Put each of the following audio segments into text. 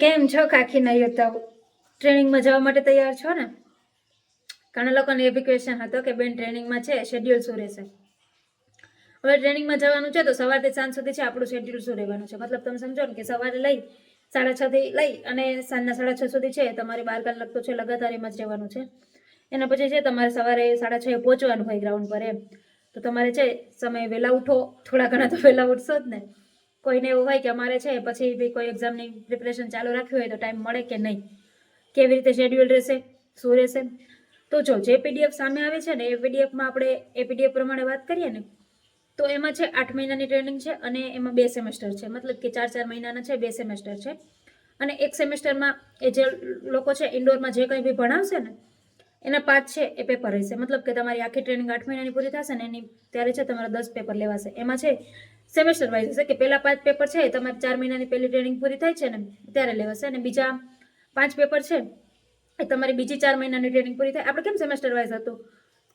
કેમ છો કાકી નહીં હતા ટ્રેનિંગમાં જવા માટે તૈયાર છો ને? ઘણા લોકોને એ બી ક્વેશ્ચન હતો કે બેન ટ્રેનિંગમાં છે શેડ્યુલ શું રહેશે. હવે ટ્રેનિંગમાં જવાનું છે તો સવારથી સાંજ સુધી છે આપણું શેડ્યુલ શું રહેવાનું છે, મતલબ તમે સમજો ને કે સવારે લઈ 6:30 થી લઈ અને સાંજના 6:30 સુધી છે તમારે 12 કલાક તો છે લગાતાર એમાં જ રહેવાનું છે. એના પછી છે તમારે સવારે 6:30 પહોંચવાનું હોય ગ્રાઉન્ડ પર એમ. તો તમારે છે સમય વહેલા ઉઠો, થોડા ઘણા તો વહેલા ઉઠશો જ ને. કોઈને એવું હોય કે અમારે છે પછી બી કોઈ એક્ઝામની પ્રિપરેશન ચાલુ રાખ્યું હોય તો ટાઈમ મળે કે નહીં, કેવી રીતે શેડ્યુલ રહેશે, શું રહેશે. તો જો જે પીડીએફ સામે આવે છે ને એ પીડીએફમાં આપણે એ પીડીએફ પ્રમાણે વાત કરીએ ને તો એમાં છે 8 મહિનાની ટ્રેનિંગ છે અને એમાં 2 સેમેસ્ટર છે, મતલબ કે 4 મહિનાના છે, 2 સેમેસ્ટર છે. અને એક સેમેસ્ટરમાં એ જે લોકો છે ઇન્ડોરમાં જે કંઈ બી ભણાવશે ને એના 5 છે એ પેપર રહેશે, મતલબ કે તમારી આખી ટ્રેનિંગ 8 મહિનાની પૂરી થશે ને એની ત્યારે છે તમારા 10 પેપર લેવાશે. એમાં છે સેમેસ્ટર વાઇઝ હશે કે પહેલા 5 પેપર છે તમારી 4 મહિનાની પહેલી ટ્રેનિંગ પૂરી થાય છે ને ત્યારે લેવાશે, અને બીજા 5 પેપર છે એ તમારી બીજી 4 મહિનાની ટ્રેનિંગ પૂરી થાય. આપણે કેમ સેમેસ્ટર વાઇઝ હતું,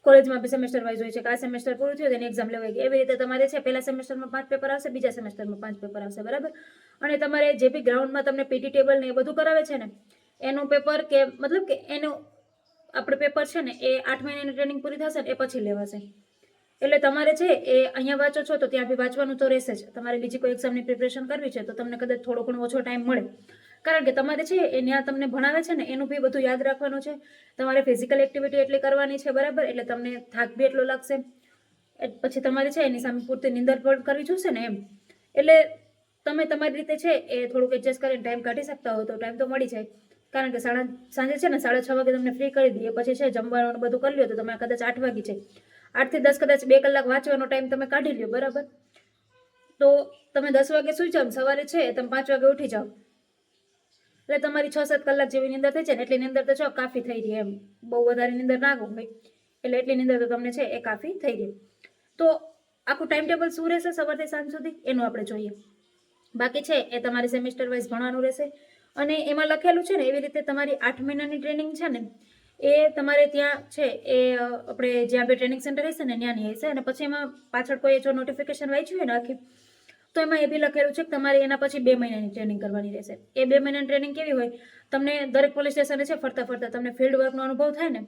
કોલેજમાં બી સેમેસ્ટર વાઇઝ હોય છે કે આ સેમેસ્ટર પૂરું થયું તેની એક્ઝામ લેવાઈ ગઈ, એવી રીતે તમારે છે પહેલા સેમેસ્ટરમાં 5 પેપર આવશે, બીજા સેમેસ્ટરમાં 5 પેપર આવશે, બરાબર. અને તમારે જે બી ગ્રાઉન્ડમાં તમને પીટી ટેબલ ને એ બધું કરાવે છે ને એનું પેપર કે મતલબ કે એનું આપણે પેપર છે ને એ 8 મહિનાની ટ્રેનિંગ પૂરી થશે ને એ પછી લેવાશે. એટલે તમારે છે એ અહીંયા વાંચો છો તો ત્યાં બી વાંચવાનું તો રહેશે જ. તમારે બીજી કોઈ એક્ઝામની પ્રિપરેશન કરવી છે તો તમને કદાચ થોડો ઘણો ઓછો ટાઈમ મળે, કારણ કે તમારે છે એ ત્યાં તમને ભણાવે છે ને એનું બી બધું યાદ રાખવાનું છે. તમારે ફિઝિકલ એક્ટિવિટી એટલી કરવાની છે, બરાબર, એટલે તમને થાક બી એટલો લાગશે. પછી તમારે છે એની સામે પૂરતી નિંદર પણ કરવી જોશે ને એમ. એટલે તમે તમારી રીતે છે એ થોડુંક એડજસ્ટ કરીને ટાઈમ કાઢી શકતા હો તો ટાઈમ તો મળી જાય. કારણ કે સાંજે છે ને 6:30 વાગે તમને ફ્રી કરી દઈએ, પછી છે જમવાનું બધું કરી લ્યો તો તમે કદાચ 8 વાગી છે, 8 થી 10 કદાચ 2 કલાક વાંચવાનો ટાઈમ તમે કાઢી લ્યો, બરાબર. તો તમે 10 વાગે સુઈ જાઓ, સવારે છે તમે 5 વાગે ઉઠી જાઓ, એટલે તમારી 6-7 કલાક જેવી નિંદર થઈ જાય ને એટલી નિંદર તો છો કાફી થઈ રહી એમ. બહુ વધારે નિંદર ના ગો ભાઈ, એટલે એટલી નિંદર તો તમને છે એ કાફી થઈ રહી. તો આખું ટાઈમ ટેબલ શું રહેશે સવારથી સાંજ સુધી એનું આપણે જોઈએ. બાકી છે એ તમારે સેમેસ્ટર વાઇઝ ભણવાનું રહેશે, અને એમાં લખેલું છે ને એવી રીતે તમારી 8 મહિનાની ટ્રેનિંગ છે ને એ તમારે ત્યાં છે એ આપણે જ્યાં બી ટ્રેનિંગ સેન્ટર હશે ને ત્યાંની હશે. અને પછી એમાં પાછળ કોઈ જો નોટિફિકેશન વાંચ્યું હોય ને આખી તો એમાં એ બી લખેલું છે કે તમારે એના પછી 2 મહિનાની ટ્રેનિંગ કરવાની રહેશે. એ 2 મહિનાની ટ્રેનિંગ કેવી હોય, તમને દરેક પોલીસ સ્ટેશને છે ફરતા ફરતા તમને ફિલ્ડ વર્કનો અનુભવ થાય ને.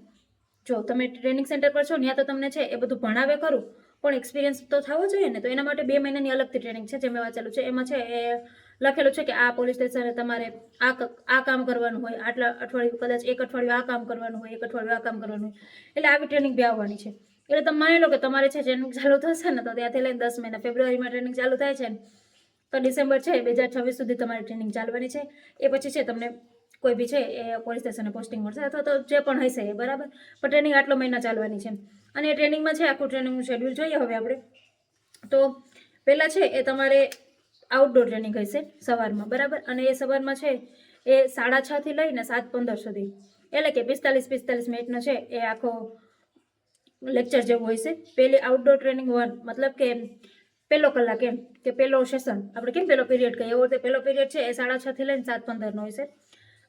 જો તમે ટ્રેનિંગ સેન્ટર પર છો ત્યાં તો તમને છે એ બધું ભણાવે ખરું, પણ એક્સપિરિયન્સ તો થવો જોઈએ ને. તો એના માટે 2 મહિનાની અલગથી ટ્રેનિંગ છે જે મેં વાંચેલું છે. એમાં છે એ લખેલું છે કે આ પોલીસ સ્ટેશને તમારે આ કામ કરવાનું હોય, આટલા અઠવાડિયું કદાચ એક અઠવાડિયું આ કામ કરવાનું હોય, એક અઠવાડિયું આ કામ કરવાનું હોય, એટલે આવી ટ્રેનિંગ બી આવવાની છે. એટલે તમે માની લો કે તમારે છે ટ્રેનિંગ ચાલુ થશે ને તો ત્યાંથી લઈને 10 મહિના, ફેબ્રુઆરીમાં ટ્રેનિંગ ચાલુ થાય છે ને તો ડિસેમ્બર છે 2026 સુધી તમારી ટ્રેનિંગ ચાલવાની છે. એ પછી છે તમને કોઈ બી છે એ પોલીસ સ્ટેશને પોસ્ટિંગ મળશે અથવા તો જે પણ હશે એ, બરાબર. પણ ટ્રેનિંગ આટલો મહિના ચાલવાની છે. અને એ ટ્રેનિંગમાં છે આખું ટ્રેનિંગનું શેડ્યુલ જોઈએ હવે આપણે. તો પહેલાં છે એ તમારે આઉટડોર ટ્રેનિંગ હશે સવારમાં, બરાબર. અને એ સવારમાં છે એ 6:30 થી લઈને 7:15 સુધી, એટલે કે 45 મિનિટનો છે એ આખો લેક્ચર જેવું હોય છે. પહેલી આઉટડોર ટ્રેનિંગ 1, મતલબ કે પહેલો કલાક એમ કે પહેલો સેશન આપણે કેમ પહેલો પીરિયડ કહીએ એવો રીતે પહેલો પીરિયડ છે એ 6:30 થી લઈને 7:15 હોય છે.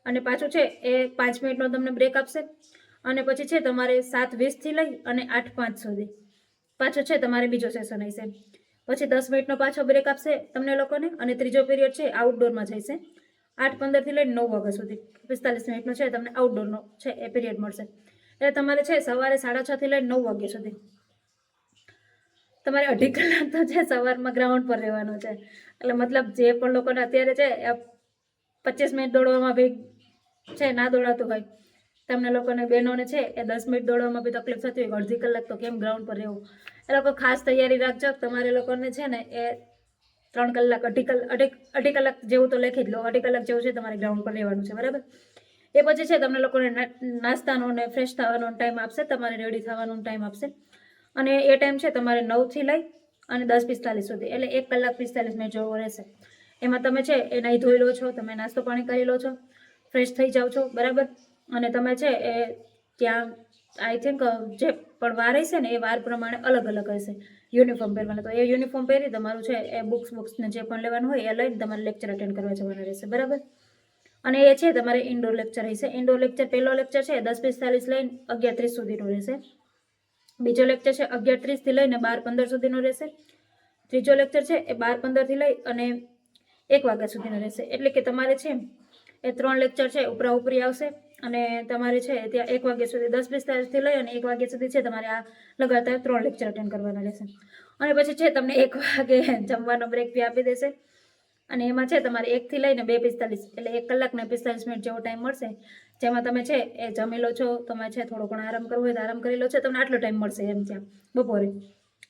અને પાછું છે એ 5 મિનિટનો તમને બ્રેક આપશે. અને પછી છે તમારે 7:20 થી લઈ અને 8:05 સુધી પાછો છે તમારે બીજો સેશન હશે. પછી 10 મિનિટનો પાછો બ્રેક આપશે તમને લોકોને, અને ત્રીજો પીરિયડ છે આઉટડોરમાં જશે 8:15 થી લઈને 9 વાગ્યા સુધી. 45 મિનિટનો છે તમને આઉટડોરનો છે એ પીરિયડ મળશે. એટલે તમારે છે સવારે 6:30 થી લઈને 9 વાગ્યા સુધી તમારે 2.5 કલાક તો છે સવારમાં ગ્રાઉન્ડ પર રહેવાનું છે. એટલે મતલબ જે પણ લોકોને અત્યારે છે 25 મિનિટ દોડવામાં બી છે ના દોડાતું હોય, તમને લોકોને બહેનોને છે એ 10 મિનિટ દોડવામાં બી તકલીફ થતી હોય, 1.5 કલાક તો કેમ ગ્રાઉન્ડ પર રહેવું. એ લોકો ખાસ તૈયારી રાખજો. તમારે લોકોને છે ને એ 3 કલાક 2.5 કલાક જેવું તો લેખી જ લો, 2.5 કલાક જેવું છે તમારે ગ્રાઉન્ડ પર રહેવાનું છે, બરાબર. એ પછી છે તમને લોકોને નાસ્તાનો ને ફ્રેશ થવાનો ટાઈમ આપશે, તમારે રેડી થવાનો ટાઈમ આપશે. અને એ ટાઈમ છે તમારે 9 થી લઈ અને 10:45 સુધી, એટલે 1 કલાક 45 મિનિટ જેવો રહેશે. એમાં તમે છે એ નાહી ધોઈ લો છો, તમે નાસ્તો પાણી કરી લો છો, ફ્રેશ થઈ જાઓ છો, બરાબર. અને તમે છે એ ત્યાં આઈ થિંક જે પણ વાર હશે ને એ વાર પ્રમાણે અલગ અલગ હશે યુનિફોર્મ પહેરવાના. તો એ યુનિફોર્મ પહેરી તમારું છે એ બુક્સને જે પણ લેવાનું હોય એ લઈને તમારે લેક્ચર અટેન્ડ કરવા જવાના રહેશે, બરાબર. અને એ છે તમારે ઇન્ડોર લેક્ચર હશે. ઇન્ડોર લેક્ચર પહેલો લેક્ચર છે 10:45 લઈને 11:30 સુધીનો રહેશે. બીજો લેક્ચર છે 11:30 થી લઈને 12:15 સુધીનો રહેશે. ત્રીજો લેક્ચર છે એ 12:15 થી લઈ અને 1 વાગ્યા સુધીનો રહેશે. એટલે કે તમારે છે એ 3 લેક્ચર છે ઉપરા ઉપરી આવશે અને તમારે છે ત્યાં 1 વાગ્યા સુધી 10:45 લઈ અને 1 વાગ્યા સુધી છે તમારે આ લગાતાર 3 લેક્ચર અટેન્ડ કરવાના રહેશે. અને પછી છે તમને 1 વાગે જમવાનો બ્રેક બી આપી દેશે અને એમાં છે તમારે 1 થી લઈને 2:45 એટલે 1 કલાક ને 45 મિનિટ જેવો ટાઈમ મળશે, જેમાં તમે છે એ જમી લો છો, તમે છે થોડો ઘણો આરામ કરવો હોય તો આરામ કરી લો છો, તમને આટલો ટાઈમ મળશે એમ ત્યાં બપોરે.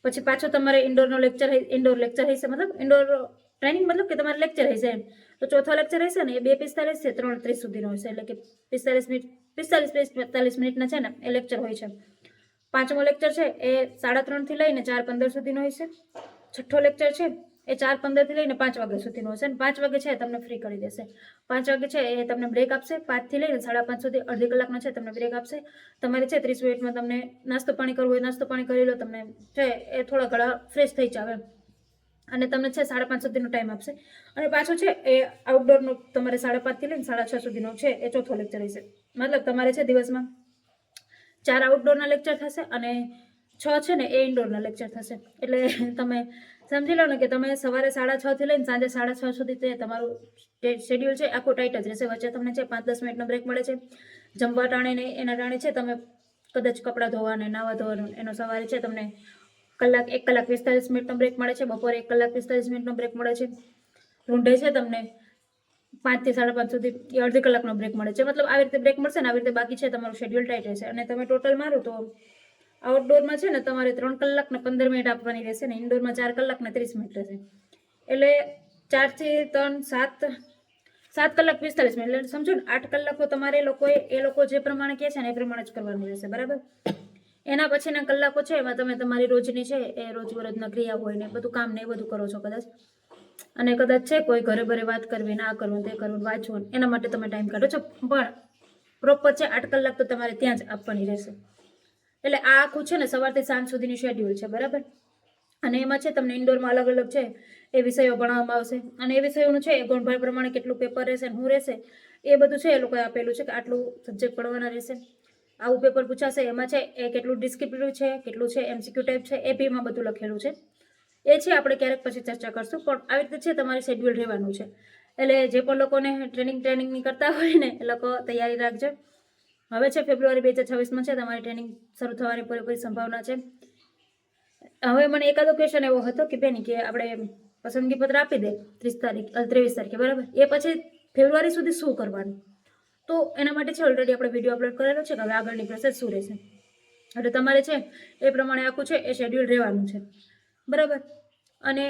પછી પાછો તમારે ઇન્ડોર લેક્ચર હશે, મતલબ ઇન્ડોર ટ્રેનિંગ મતલબ કે તમારે લેક્ચર હશે એમ. તો ચોથો લેક્ચર હશે ને એ 2:45 છે 3:30 સુધીનો હશે, એટલે કે 45 મિનિટના છે ને એ લેક્ચર હોય છે. પાંચમો લેક્ચર છે એ 3:30 થી લઈને 4:15 સુધીનો હોય છે. છઠ્ઠો લેક્ચર છે એ 4:15 થી લઈને 5 વાગ્યા સુધીનો હશે અને 5 વાગે છે તમને ફ્રી કરી દેશે. 5 વાગે છે એ તમને બ્રેક આપશે, 5 થી લઈને 5:30 સુધી અડધી કલાકનો છે તમને બ્રેક આપશે. તમારે છે 30 મિનિટમાં તમને નાસ્તો પાણી કરવો હોય નાસ્તો પાણી કરી લો, તમને છે એ થોડા ઘણા ફ્રેશ થઈ જાવ એમ. અને તમને છે 5:30 સુધીનો ટાઈમ આપશે. અને પાછો છે એ આઉટડોરનો તમારે 5:30 થી લઈને 6:30 સુધીનો છે એ ચોથો લેક્ચર હશે. મતલબ તમારે છે દિવસમાં 4 આઉટડોરના લેક્ચર થશે અને 6 છે ને એ ઇન્ડોરના લેક્ચર થશે. એટલે તમે સમજી લો ને કે તમે સવારે 6:30 થી લઈને સાંજે 6:30 સુધી તે તમારું શેડ્યુલ છે આખું ટાઈટ જ રહેશે. વચ્ચે તમને છે 5-10 મિનિટનો બ્રેક મળે છે જમવા ટાણે ને એના ટાણે છે તમે કદાચ કપડાં ધોવાને નાવા ધોવાનું એનો સવારે છે તમને 1 કલાક 45 મિનિટનો બ્રેક મળે છે, બપોરે 1 કલાક 45 મિનિટનો બ્રેક મળે છે, રૂંઢે છે તમને 5 થી 5:30 સુધી એ અડધી કલાકનો બ્રેક મળે છે. મતલબ આવી રીતે બ્રેક મળશે ને આવી રીતે બાકી છે તમારું શેડ્યુલ ટાઈટ રહેશે. અને તમે ટોટલ મારો તો આઉટડોરમાં છે ને તમારે 3 કલાક ને 15 મિનિટ આપવાની રહેશે ને ઇન્ડોરમાં 4 કલાક ને 30 મિનિટ રહેશે. એટલે 4 થી 3 7 કલાક 45 મિનિટ એટલે સમજો ને 8 કલાક તો તમારે એ લોકો જે પ્રમાણે કહે છે ને એ પ્રમાણે જ કરવાનું રહેશે, બરાબર. એના પછીના કલાકો છે એમાં તમે તમારી રોજની છે એ રોજબરોજના ક્રિયા હોય ને બધું કામ ને એ બધું કરો છો કદાચ. અને કદાચ છે કોઈ ઘરે વાત કરવી, ના કરવું, તે કરવું, વાંચવું, એના માટે તમે ટાઈમ કાઢો છો. પણ પ્રોપર છે 8 કલાક તો તમારે ત્યાં જ આપવાની રહેશે. એટલે આ આખું છે ને સવારથી સાંજ સુધીનું શેડ્યુલ છે, બરાબર. અને એમાં છે તમને ઇન્ડોરમાં અલગ અલગ છે એ વિષયો ભણાવવામાં આવશે અને એ વિષયોનું છે એ ગુણભાર પ્રમાણે કેટલું પેપર રહેશે શું રહેશે એ બધું છે એ લોકોએ આપેલું છે કે આટલું સબ્જેક્ટ પડવાના રહેશે, આવું પેપર પૂછાશે, એમાં છે એ કેટલું ડિસ્ક્રિપ્ટિવ છે, કેટલું છે MCQ ટાઈપ છે, એ બીમાં બધું લખેલું છે. એ છે આપણે ક્યારેક પછી ચર્ચા કરશું, પણ આવી રીતે છે તમારે શેડ્યુલ રહેવાનું છે. એટલે જે પણ લોકોને ટ્રેનિંગની કરતા હોય ને એ લોકો તૈયારી રાખજો. હવે છે ફેબ્રુઆરી 2026માં છે તમારી ટ્રેનિંગ શરૂ થવાની પૂરેપૂરી સંભાવના છે. હવે મને એકાદો ક્વેશ્ચન એવો હતો કે બેન કે આપણે પસંદગી પત્ર આપી દે 23 તારીખે, બરાબર, એ પછી ફેબ્રુઆરી સુધી શું કરવાનું? તો એના માટે છે ઓલરેડી આપણે વિડીયો અપલોડ કરેલો છે કે હવે આગળની પ્રોસેસ શું રહેશે. એટલે તમારે છે એ પ્રમાણે આખું છે એ શેડ્યુલ રહેવાનું છે, બરાબર. અને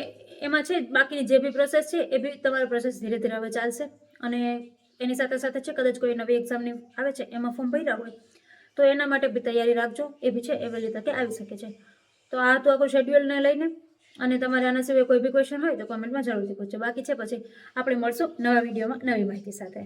એમાં છે બાકીની જે બી પ્રોસેસ છે એ બી તમારી પ્રોસેસ ધીરે ધીરે હવે ચાલશે. અને એની સાથે સાથે છે કદાચ કોઈ નવી એક્ઝામની આવે છે એમાં ફોર્મ ભર્યા હોય તો એના માટે બી તૈયારી રાખજો, એ બી છે એ વહેલી તકે આવી શકે છે. તો આ તો આખું શેડ્યુલને લઈને અને તમારે આના સિવાય કોઈ બી ક્વેશ્ચન હોય તો કોમેન્ટમાં જરૂરથી પૂછજો. બાકી છે પછી આપણે મળશું નવા વિડીયોમાં નવી માહિતી સાથે.